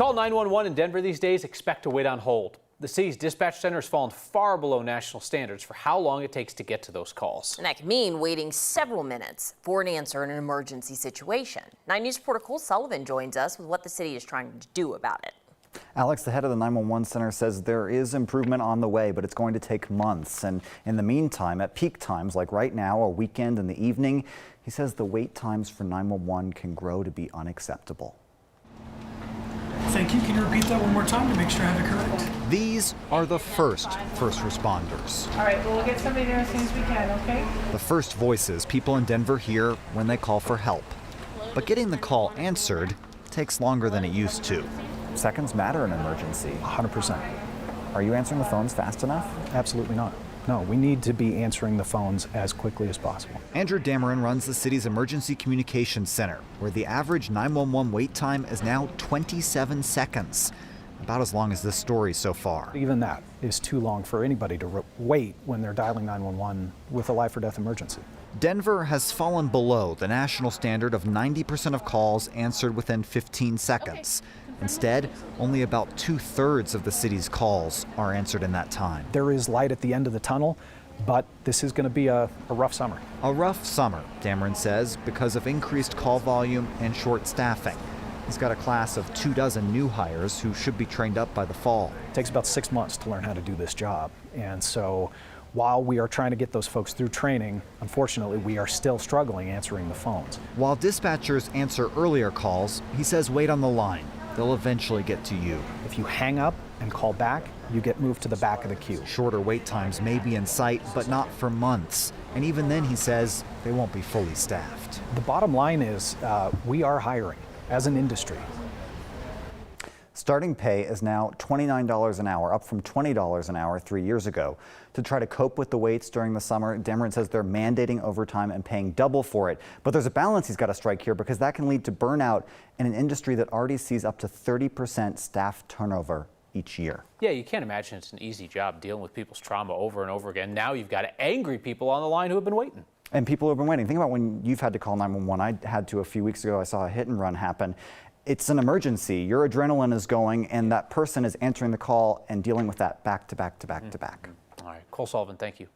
Call 911 in Denver these days, expect to wait on hold. The city's dispatch center has fallen far below national standards for how long it takes to get to those calls. And that can mean waiting several minutes for an answer in an emergency situation. 9 News reporter Cole Sullivan joins us with what the city is trying to do about it. Alex, the head of the 911 center, says there is improvement on the way, but it's going to take months. And in the meantime, at peak times like right now, a weekend in the evening, he says the wait times for 911 can grow to be unacceptable. Thank you. Can you repeat that one more time to make sure I have it correct? These are the first responders. All right, well, we'll get somebody there as soon as we can, okay? The first voices people in Denver hear when they call for help. But getting the call answered takes longer than it used to. Seconds matter in an emergency. 100%. Are you answering the phones fast enough? Absolutely not. No, we need to be answering the phones as quickly as possible. Andrew Dameron runs the city's Emergency Communications Center, where the average 911 wait time is now 27 seconds. About as long as this story so far. Even that is too long for anybody to wait when they're dialing 911 with a life or death emergency. Denver has fallen below the national standard of 90% of calls answered within 15 seconds. Instead, only about 2/3 of the city's calls are answered in that time. There is light at the end of the tunnel, but this is going to be a rough summer. A rough summer, Dameron says, because of increased call volume and short staffing. He's got a class of 24 new hires who should be trained up by the fall. It takes about 6 months to learn how to do this job. And so while we are trying to get those folks through training, unfortunately, we are still struggling answering the phones. While dispatchers answer earlier calls, he says wait on the line. They'll eventually get to you. If you hang up and call back, you get moved to the back of the queue. Shorter wait times may be in sight, but not for months. And even then, he says, they won't be fully staffed. The bottom line is we are hiring as an industry. Starting pay is now $29 an hour, up from $20 an hour 3 years ago. To try to cope with the waits during the summer, Dameron says they're mandating overtime and paying double for it. But there's a balance he's got to strike here, because that can lead to burnout in an industry that already sees up to 30% staff turnover each year. Yeah, you can't imagine it's an easy job dealing with people's trauma over and over again. Now you've got angry people on the line who have been waiting. And people who have been waiting. Think about when you've had to call 911. I had to a few weeks ago. I saw a hit and run happen. It's an emergency. Your adrenaline is going, and that person is answering the call and dealing with that back to back to back to back. All right, Cole Sullivan, thank you.